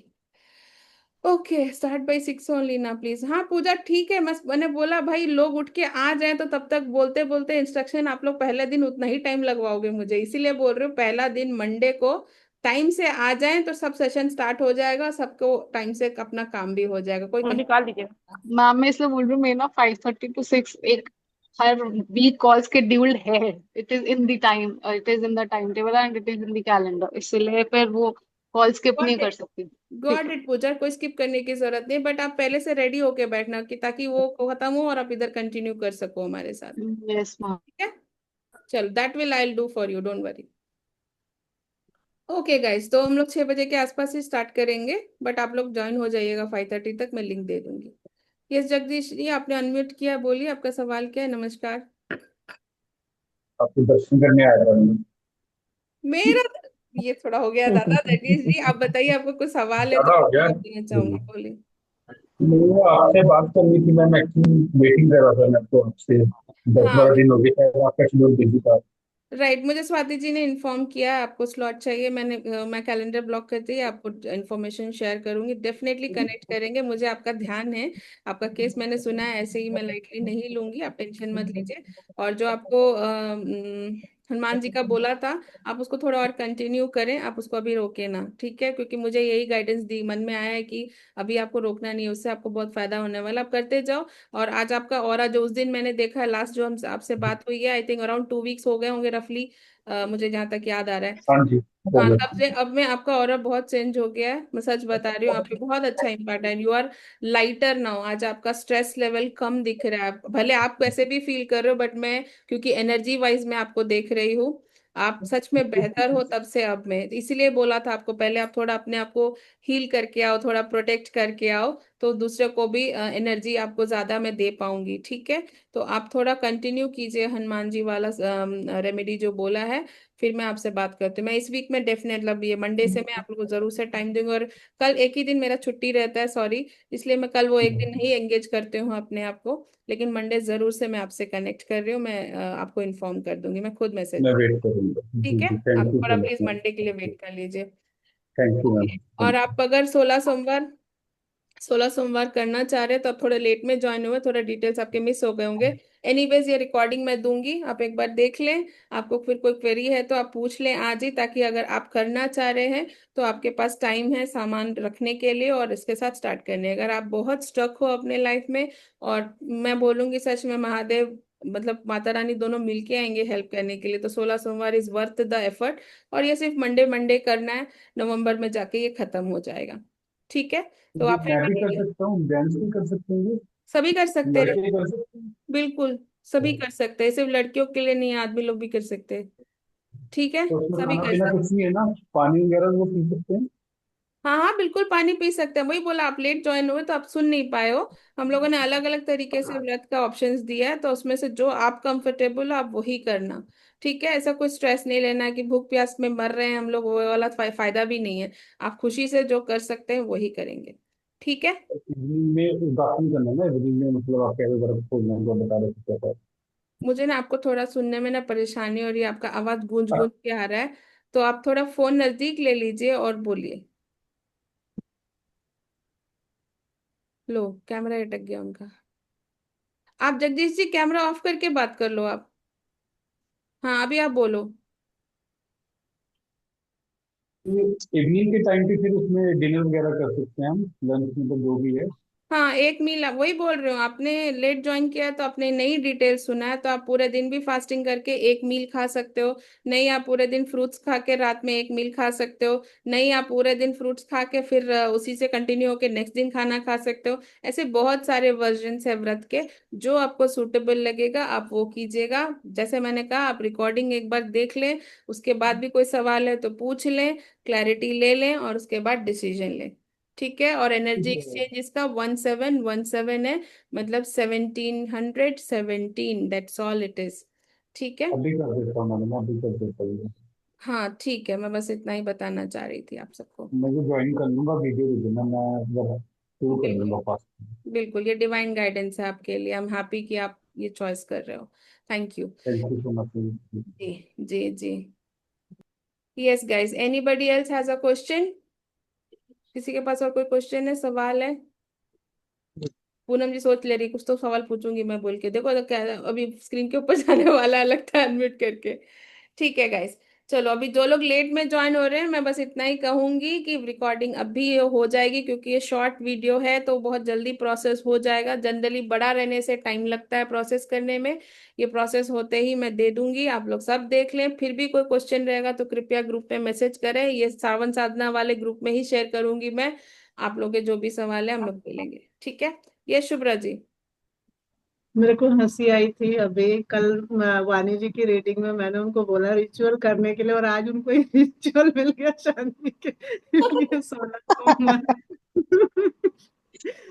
Okay, start by 6 only ना प्लीज। हाँ पूजा ठीक है, मैंने बोला भाई लोग उठ के आ जाएं, तो तब तक बोलते बोलते इंस्ट्रक्शन आप लोग पहले दिन उतना ही टाइम लगवाओगे मुझे, इसीलिए बोल रही हूँ पहला दिन मंडे को टाइम से आ जाएं तो सब सेशन स्टार्ट हो जाएगा, सबको टाइम से अपना काम भी हो जाएगा। कोई निकाल दीजिए मैम मैं इसलिए बोल रही हूँ, मेरा ना 5:30 to 6 एक हर वीक कॉल शेड्यूल्ड है। It is in the time, it is in the time table and it is in the calendar, इसलिए फिर वो कॉल स्किप नहीं कर सकती। ठीक गॉट है। इट पूजा, कोई स्किप करने की जरूरत नहीं, बट आप पहले से रेडी होके बैठना कि ताकि वो खत्म हो और आप इधर कंटिन्यू कर सको हमारे साथ। Yes ma'am. ठीक है, चलो that will I do for you, don't worry. Okay guys, तो हम लोग 6 बजे के आसपास ही स्टार्ट करेंगे, बट आप लोग ज्वाइन हो जाइएगा 5:30 तक, मैं लिंक दे दूंगी। यस जगदीश जी, आपने अनम्यूट किया, बोलिए आपका सवाल क्या है? नमस्कार। आपके दर्शन करने आया था मैं। मेरा ये थोड़ा हो गया दादा। जगदीश जी आप बताइए, आपको कुछ सवाल है तो ज्यादा हो गया। मैं देना चाहूंगी, बोलिए। मुझे आपसे बात करनी थी, मैं एक्चुअली वेटिंग कर रहा था, मैं तो आपसे 10-12 हाँ दिन हो गए, शायद आपका शेड्यूल बिजी था। राइट, मुझे स्वाति जी ने इन्फॉर्म किया आपको स्लॉट चाहिए। मैं कैलेंडर ब्लॉक करती है, आपको इन्फॉर्मेशन शेयर करूंगी, डेफिनेटली कनेक्ट करेंगे। मुझे आपका ध्यान है, आपका केस मैंने सुना है, ऐसे ही मैं लाइटली नहीं लूंगी, आप टेंशन मत लीजिए। और जो आपको हनुमान जी का बोला था, आप उसको थोड़ा और कंटिन्यू करें, आप उसको अभी रोके ना, ठीक है, क्योंकि मुझे यही गाइडेंस दी, मन में आया है कि अभी आपको रोकना नहीं है, उससे आपको बहुत फायदा होने वाला, आप करते जाओ। और आज आपका ऑरा जो उस दिन मैंने देखा है, लास्ट जो हम आपसे बात हुई है, आई थिंक अराउंड 2 वीक्स हो गए होंगे रफली, मुझे जहां तक याद आ रहा है। हाँ जी, हो हाँ, गया। तब से अब में आपका ऑरा बहुत चेंज हो गया है, मैं सच बता रही हूँ, आप पे बहुत अच्छा इम्पैक्ट है, यू आर लाइटर नाउ, आज आपका स्ट्रेस लेवल कम दिख रहा है, भले आप वैसे भी फील कर रहे हो, बट मैं क्योंकि एनर्जी वाइज मैं आपको देख रही हूँ, आप सच में बेहतर हो तब से अब में, इसीलिए बोला था आपको, पहले आप थोड़ा अपने आप को हील करके आओ, थोड़ा प्रोटेक्ट करके आओ, तो दूसरे को भी एनर्जी आपको ज्यादा मैं दे पाऊंगी, ठीक है। तो आप थोड़ा कंटिन्यू कीजिए हनुमान जी वाला रेमेडी जो बोला है, फिर मैं आपसे बात करती हूँ, मैं इस वीक में डेफिनेटली, अब ये मंडे से मैं आप लोगों को जरूर से टाइम दूंगी, और कल एक ही दिन मेरा छुट्टी रहता है, सॉरी, इसलिए मैं कल वो एक दिन नहीं एंगेज करती हूँ अपने आप को, लेकिन मंडे जरूर से मैं आपसे कनेक्ट कर रही हूँ, मैं आपको इन्फॉर्म कर दूंगी, मैं खुद मैसेज, मैं वेट करूंगा। ठीक जी है। जी, थैंक आप यू थोड़ा so much please ma'am. Monday के लिए वेट कर लीजिए। थैंक यू मैम, ओके, और थैंक यू। आप अगर 16 सोमवार करना चाह रहे हैं तो आप थोड़ा लेट में ज्वाइन हुए, थोड़ा डिटेल्स आपके मिस हो गए होंगे। एनीवेज ये रिकॉर्डिंग मैं दूंगी, आप एक बार देख लें, आपको फिर कोई क्वेरी है तो आप पूछ लें आज ही, ताकि अगर आप करना चाह रहे हैं तो आपके पास टाइम है सामान रखने के लिए और इसके साथ स्टार्ट करने। अगर आप बहुत स्टक हो अपने लाइफ में, और मैं बोलूंगी सच में, महादेव मतलब माता रानी दोनों मिलके आएंगे हेल्प करने के लिए, तो 16 सोमवार इज वर्थ द एफर्ट, और ये सिर्फ मंडे मंडे करना है, नवंबर में जाके ये खत्म हो जाएगा, ठीक है। तो ये आप फिर मैं भी कर मिलेंगे, सकता हूँ, जेंट्स भी कर सकते हैं, सभी कर सकते हैं, लड़के कर सकते हैं। बिल्कुल सभी कर सकते हैं, सिर्फ लड़कियों के लिए नहीं है, आदमी लोग भी कर सकते हैं, ठीक है, तो उसमें सभी खाना कर पीना सकते कुछ नहीं है ना, पानी वगैरह वो पी सकते हैं। हैं। हाँ हाँ, बिल्कुल पानी पी सकते हैं, वही बोला, आप लेट ज्वाइन हुए तो आप सुन नहीं पाए हो, हम लोगों ने अलग अलग तरीके से व्रत का ऑप्शंस दिया है, तो उसमें से जो आप कंफर्टेबल हो आप वही करना, ठीक है। ऐसा कोई स्ट्रेस नहीं लेना है कि भूख प्यास में मर रहे हैं हम लोग, वो वाला फायदा भी नहीं है, आप खुशी से जो कर सकते हैं वही करेंगे, ठीक है। इवनिंग में बाकी करना ना, इवनिंग में मतलब आप कैसे वगैरह खोलना जो बता रहे थे क्या मुझे ना आपको थोड़ा सुनने में ना परेशानी हो रही है, आपका आवाज गूंज गूंज के आ रहा है, तो आप थोड़ा फोन नजदीक ले लीजिए और बोलिए। लो, कैमरा अटक गया उनका, आप जगदीश जी कैमरा ऑफ करके बात कर लो आप। हाँ, अभी आप बोलो। इवनिंग के टाइम पे फिर उसमें डिनर वगैरह कर सकते हैं हम, लंच में तो जो भी है। हाँ, एक मील, वही बोल रहे हो, आपने लेट ज्वाइन किया है तो आपने नई डिटेल सुना है, तो आप पूरे दिन भी फास्टिंग करके एक मील खा सकते हो, नहीं आप पूरे दिन फ्रूट्स खा के रात में एक मील खा सकते हो, नहीं आप पूरे दिन फ्रूट्स खा के फिर उसी से कंटिन्यू होके नेक्स्ट दिन खाना खा सकते हो, ऐसे बहुत सारे वर्जन है व्रत के, जो आपको सूटेबल लगेगा आप वो कीजिएगा। जैसे मैंने कहा, आप रिकॉर्डिंग एक बार देख लें, उसके बाद भी कोई सवाल है तो पूछ लें, क्लैरिटी ले लें, और उसके बाद डिसीजन लें, ठीक है। और एनर्जी एक्सचेंज इसका 1717 है, मतलब 1717, दैट्स ऑल इट इज, ठीक है। अभी कर देता हूँ मैडम, अभी कर देता हूँ। हाँ ठीक है, मैं बस इतना ही बताना चाह रही थी आप सबको। मैं भी ज्वाइन कर लूंगा, वीडियो दे देना, मैं जरा शुरू कर बिल्कुल, लूंगा फास्ट। बिल्कुल ये डिवाइन गाइडेंस है आपके लिए, आई एम हैप्पी कि आप ये चॉइस कर रहे हो, thank you. Thank you so much. जी जी जी। Yes guys, anybody else has a question? किसी के पास और कोई क्वेश्चन है, सवाल है? पूनम जी सोच ले रही, कुछ तो सवाल पूछूंगी मैं बोल के, देखो तो क्या अभी स्क्रीन के ऊपर जाने वाला है लगता है अनम्यूट करके, ठीक है गाइस। चलो, अभी जो लोग लेट में ज्वाइन हो रहे हैं, मैं बस इतना ही कहूंगी कि रिकॉर्डिंग अभी ये हो जाएगी, क्योंकि ये शॉर्ट वीडियो है तो बहुत जल्दी प्रोसेस हो जाएगा, जनरली बड़ा रहने से टाइम लगता है प्रोसेस करने में, ये प्रोसेस होते ही मैं दे दूंगी, आप लोग सब देख लें, फिर भी कोई क्वेश्चन रहेगा तो कृपया ग्रुप में मैसेज करें, ये सावन साधना वाले ग्रुप में ही शेयर करूंगी मैं, आप लोग के जो भी सवाल है हम लोग बोलेंगे, ठीक है। ये शुभ्रा जी। मेरे को हंसी आई थी अभी कल वाणी जी की रीडिंग में, मैंने उनको बोला रिचुअल करने के लिए, और आज उनको रिचुअल मिल गया शांति के लिए 16 सोमवार।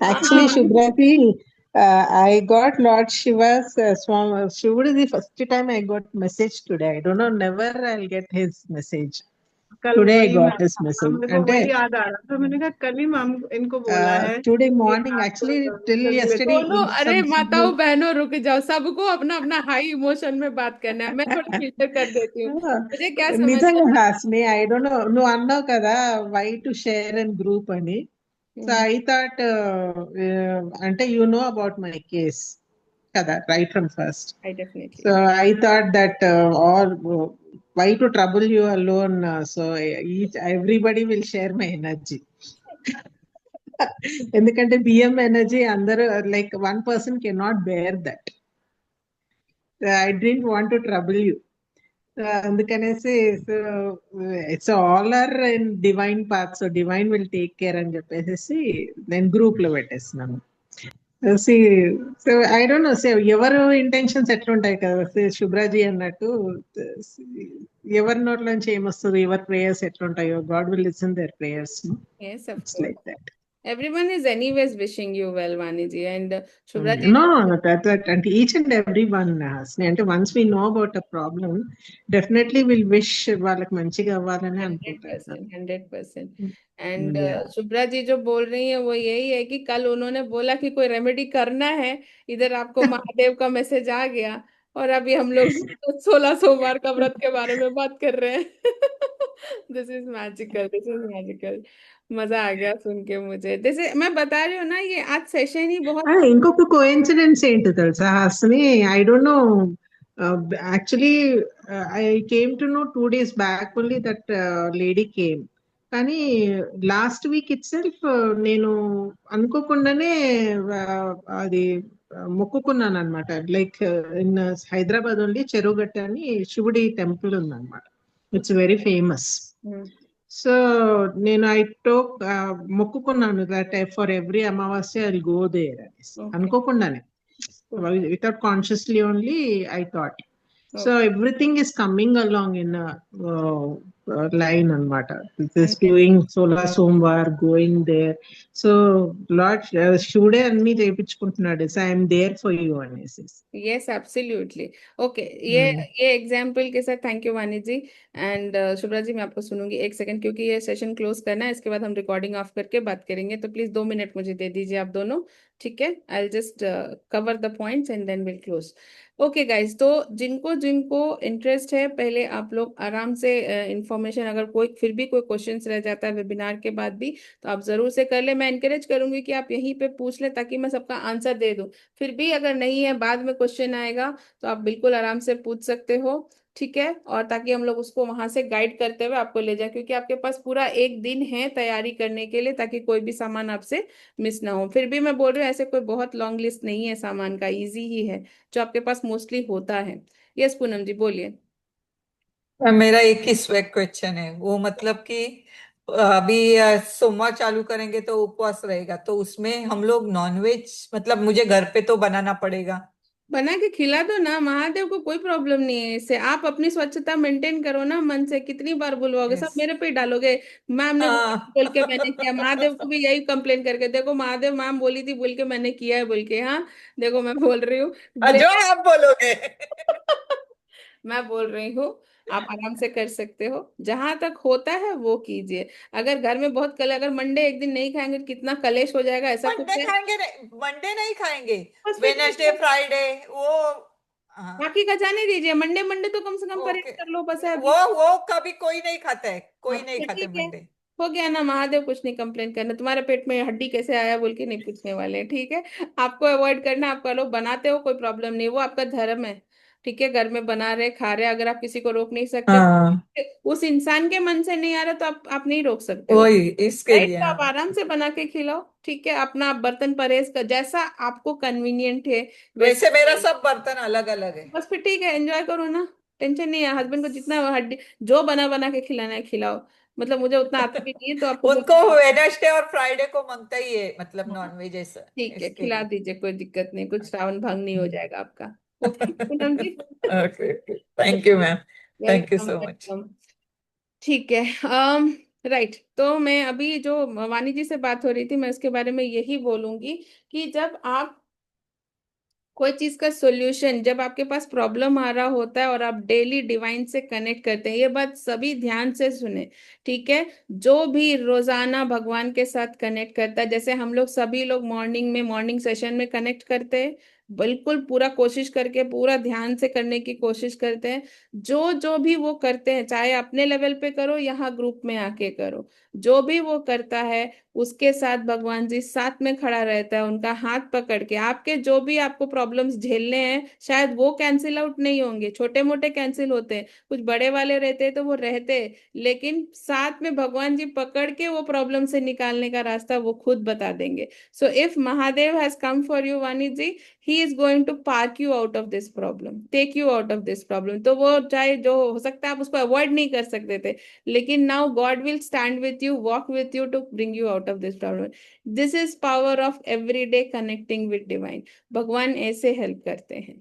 हाँ Actually, Shubhrati, I got Lord Shiva's Shiva is the first time I got message today. I don't know, never I'll get his message. कल Today I वही मैं, got his message. मेरे को And वही याद आ रहा था, मैंने कहा कल ही मैम इनको बोला है today कि morning, आप actually, till जल्दी लेके yesterday, दोनों, अरे some माताओं बहनों रुक जाओ, सबको अपना अपना हाई इमोशन में बात करना है, मैं थोड़ा फिल्टर कर देती हूँ, मुझे क्या समझ నిజంగా में హాస్ని ఐ డోంట్ నో నువ్వు అన్నావు కదా why to share and group అని సో हम्म, ఐ థాట్ అంటే you know about my case kada, right from first. I definitely. So I thought that or why to trouble you alone? So everybody will share my energy. ఎందుకంటే బిఎం ఎనర్జీ అందరూ like one person cannot bear that. I didn't want to trouble you. అందుకనేసి so it's all are in divine path, so divine will take care అని చెప్పేసి నేను గ్రూప్ లో పెట్టేస్తున్నాను. So I don't know, say ఎవరు ఇంటెన్షన్స్ ఎట్లుంటాయి కదా, శుభ్రాజీ అన్నట్టు ఎవరి నోట్లోంచి ఏమొస్తుంది, ఎవరి ప్రేయర్స్ ఎట్లుంటాయో God will listen their prayers. Yes, of it's course. Like that. Everyone is anyways wishing you well, Vaniji, and Shubhra ji. No, that and each and every one has. And once we know about a problem, definitely we'll wish వాళ్ళకి మంచిగా అవ్వాలని అనుకుంటాను. 100%. And Yeah. शुभ्रा जी जो बोल रही है वो यही है कि कल उन्होंने बोला कि कोई रेमेडी करना है, इधर आपको महादेव का मैसेज आ गया, और अभी हम लोग 16 सोमवार का व्रत के बारे में बात कर रहे हैं. This is magical, this is magical. मजा आ गया सुन के मुझे. जैसे मैं बता रही हूँ ना, ये आज सेशन ही बहुत. ఇంకొక కోఇన్సిడెన్స్ ఏంటో తెలుసా హాస్ని, I don't know, actually I came to know 2 days back only that lady came. కానీ లాస్ట్ వీక్ ఇట్ సెల్ఫ్ నేను అనుకోకుండానే అది మొక్కుకున్నాను అనమాట. Like in Hyderabad only Cheruvugatta అని శివుడి టెంపుల్ ఉందన్నమాట. It's very famous. సో నేను ఐ టోక్ మొక్కుకున్నాను that for every amavasya I will go there అనేసి, అనుకోకుండానే, without consciously only I thought. So everything is coming along in line అనమాట. This doing Solah Somvar, going there. So Lord శివుడే అన్ని చేయించుకుంటున్నాడు, so I'm there for you అనేసి. Yes, absolutely. Okay, ये एग्जाम्पल के साथ thank you Vani ji. And Shubhra ji मैं आपको सुनूंगी एक सेकंड, क्योंकि ये सेशन क्लोज करना है, इसके बाद हम रिकॉर्डिंग ऑफ करके बात करेंगे. तो प्लीज 2 मिनट मुझे दे दीजिए आप दोनों, ठीक है? I just cover the points and then will close. Okay guys, तो जिनको जिनको इंटरेस्ट है, पहले आप लोग आराम से इंफॉर्मेशन, अगर कोई फिर भी कोई क्वेश्चंस रह जाता है वेबिनार के बाद भी, तो आप जरूर से कर ले. मैं एनकरेज करूंगी कि आप यहीं पे पूछ ले, ताकि मैं सबका आंसर दे दूं. फिर भी अगर नहीं है, बाद में क्वेश्चन आएगा, तो आप बिल्कुल आराम से पूछ सकते हो, ठीक है? और ताकि हम लोग उसको वहां से गाइड करते हुए आपको ले जाए, क्योंकि आपके पास पूरा एक दिन है तैयारी करने के लिए, ताकि कोई भी सामान आपसे मिस ना हो. फिर भी मैं बोल रही हूँ, ऐसे कोई बहुत लॉन्ग लिस्ट नहीं है सामान का, इजी ही है जो आपके पास मोस्टली होता है. यस पूनम जी बोलिए. मेरा एक ही स्वेग क्वेश्चन है, वो मतलब कि अभी सोमवार चालू करेंगे तो उपवास रहेगा, तो उसमें हम लोग नॉनवेज मतलब मुझे घर पे तो बनाना पड़ेगा? बना के खिला दो ना, महादेव को कोई प्रॉब्लम नहीं है इससे. आप अपनी स्वच्छता मेंटेन करो ना मन से. कितनी बार बुलवाओगे, सब मेरे पे ही डालोगे, मैम ने बोल के मैंने किया. महादेव को भी यही कंप्लेन करके देखो, महादेव मैम बोली थी बोल के मैंने किया है बोल के. हाँ देखो मैं बोल रही हूँ, जो आप बोलोगे. मैं बोल रही हूँ, आप आराम से कर सकते हो. जहां तक होता है वो कीजिए. अगर घर में बहुत कल, अगर मंडे एक दिन नहीं खाएंगे तो कितना कलेश हो जाएगा, ऐसा कुछ मंडे है? खाएंगे, मंडे नहीं खाएंगे, वेडनेसडे फ्राइडे वो बाकी का जाने दीजिए. मंडे मंडे तो कम से कम परहेज कर लो बस है. वो कभी कोई नहीं खाता है, कोई नहीं खाते ठीक है, मंडे. हो गया ना. महादेव कुछ नहीं कंप्लेन करना, तुम्हारे पेट में हड्डी कैसे आया बोल के नहीं पूछने वाले हैं, ठीक है? आपको अवॉइड करना, आप करो, बनाते हो कोई प्रॉब्लम नहीं, वो आपका धर्म है, ठीक है? घर में बना रहे खा रहे, अगर आप किसी को रोक नहीं सकते, उस इंसान के मन से नहीं आ रहा तो आप नहीं रोक सकते हो, वही इसके राइट? लिए तो आप आराम से बना के खिलाओ, ठीक है? अपना बर्तन परहेज कर, जैसा आपको कन्वीनियंट है वैसे मेरा सब बर्तन अलग अलग है. बस फिर ठीक है, एंजॉय करो ना, टेंशन नहीं है. हस्बैंड को जितना हड्डी जो बना बना के खिलाना है खिलाओ. मतलब मुझे उतना आता भी नहीं है, तो आपको उनको वेडनेसडे और फ्राइडे को मांगता ही है, मतलब नॉनवेज ऐसा. ठीक है, खिला दीजिए, कोई दिक्कत नहीं, कुछ श्रावण भंग नहीं हो जाएगा आपका. Okay Poonam ji. Okay, thank you ma'am, thank you welcome so much. Welcome. ठीक है, राइट. तो मैं अभी जो वानी जी से बात हो रही थी, मैं उसके बारे में यही बोलूंगी कि जब आप कोई चीज का सॉल्यूशन, जब आपके पास प्रॉब्लम आ रहा होता है और आप डेली डिवाइन से कनेक्ट करते हैं, ये बात सभी ध्यान से सुने, ठीक है? जो भी रोजाना भगवान के साथ कनेक्ट करता है, जैसे हम लोग सभी लोग मॉर्निंग में, मॉर्निंग सेशन में कनेक्ट करते हैं, बिल्कुल पूरा कोशिश करके पूरा ध्यान से करने की कोशिश करते हैं। जो जो भी वो करते हैं, चाहे अपने लेवल पे करो यहाँ ग्रुप में आके करो, जो भी वो करता है उसके साथ भगवान जी साथ में खड़ा रहता है, उनका हाथ पकड़ के। आपके जो भी आपको प्रॉब्लम्स झेलने हैं शायद वो कैंसिल आउट नहीं होंगे, छोटे मोटे कैंसिल होते हैं, कुछ बड़े वाले रहते हैं तो वो रहते हैं, लेकिन साथ में भगवान जी पकड़ के वो प्रॉब्लम से निकालने का रास्ता वो खुद बता देंगे। So if Mahadev has come for you Vani ji, he is going to park you out of this problem, take you out of this problem. तो वो चाहे जो हो सकता है आप उसको अवॉइड नहीं कर सकते थे, लेकिन now God will stand with you, walk with you to bring you out of this problem. This is power of everyday connecting with divine. भगवान ऐसे हेल्प करते हैं,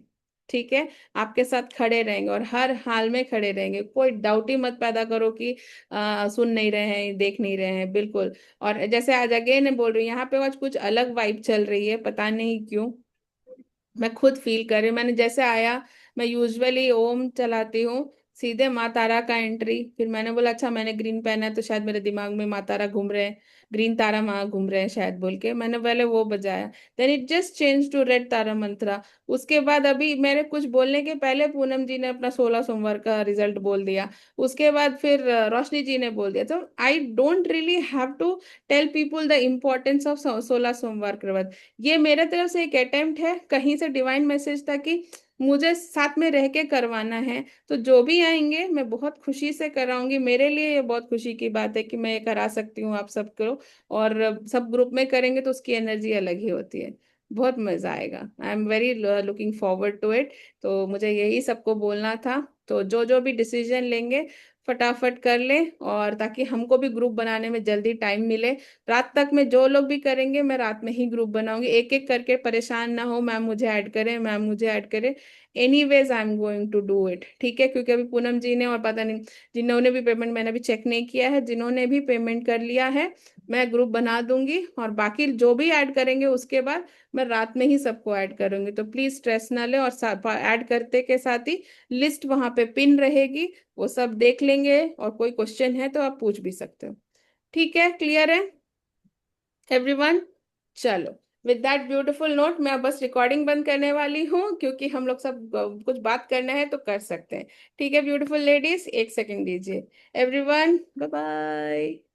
ठीक है। आपके साथ खड़े रहेंगे और हर हाल में खड़े रहेंगे। कोई डाउट ही मत पैदा करो कि सुन नहीं रहे हैं, देख नहीं रहे हैं, बिल्कुल। और जैसे आज अगेन बोल रही हूँ, यहाँ पे आज कुछ अलग वाइब चल रही है, पता नहीं क्यों, मैं खुद फील कर रही हूँ। मैंने जैसे आया, मैं यूजुअली ओम चलाती हूँ, सीधे माँ तारा का एंट्री, फिर मैंने बोला अच्छा मैंने ग्रीन पहना है तो शायद मेरे दिमाग में माँ तारा घूम रहे हैं, ग्रीन तारा माँ घूम रहे हैं शायद, बोल के मैंने पहले वो बजाया। Then it just change to red Tara mantra. उसके बाद अभी मेरे कुछ बोलने के पहले पूनम जी ने अपना 16 सोमवार का रिजल्ट बोल दिया, उसके बाद फिर रोशनी जी ने बोल दिया। तो I don't really have to tell people the importance of 16 सोमवार के व्रत। ये मेरे तरफ से एक अटेम्प्ट है, कहीं से डिवाइन मैसेज था कि मुझे साथ में रह के करवाना है। तो जो भी आएंगे मैं बहुत खुशी से कराऊंगी, मेरे लिए ये बहुत खुशी की बात है कि मैं ये करा सकती हूँ आप सबको। और सब ग्रुप में करेंगे तो उसकी एनर्जी अलग ही होती है, बहुत मजा आएगा। I am very looking forward to it. तो मुझे यही सबको बोलना था। तो जो जो भी डिसीजन लेंगे फटाफट कर ले, और ताकि हमको भी ग्रुप बनाने में जल्दी टाइम मिले। रात तक में जो लोग भी करेंगे मैं रात में ही ग्रुप बनाऊंगी, एक एक करके परेशान ना हो मैम मुझे ऐड करें, मैम मुझे ऐड करें। Anyways I am going to do it, ठीक है। क्योंकि अभी पूनम जी ने और पता नहीं जिन्होंने भी पेमेंट, मैंने अभी चेक नहीं किया है, जिन्होंने भी पेमेंट कर लिया है मैं ग्रुप बना दूंगी, और बाकी जो भी ऐड करेंगे उसके बाद मैं रात में ही सबको ऐड करूंगी। तो प्लीज स्ट्रेस ना ले, और ऐड करते के साथ ही लिस्ट वहां पे पिन रहेगी, वो सब देख लेंगे, और कोई क्वेश्चन है तो आप पूछ भी सकते हो। ठीक है, क्लियर है एवरीवन? चलो, विद दैट ब्यूटीफुल नोट मैं अब बस रिकॉर्डिंग बंद करने वाली हूँ, क्योंकि हम लोग सब कुछ बात करना है तो कर सकते हैं। ठीक है ब्यूटीफुल लेडीज, एक सेकंड दीजिए। Everyone bye bye.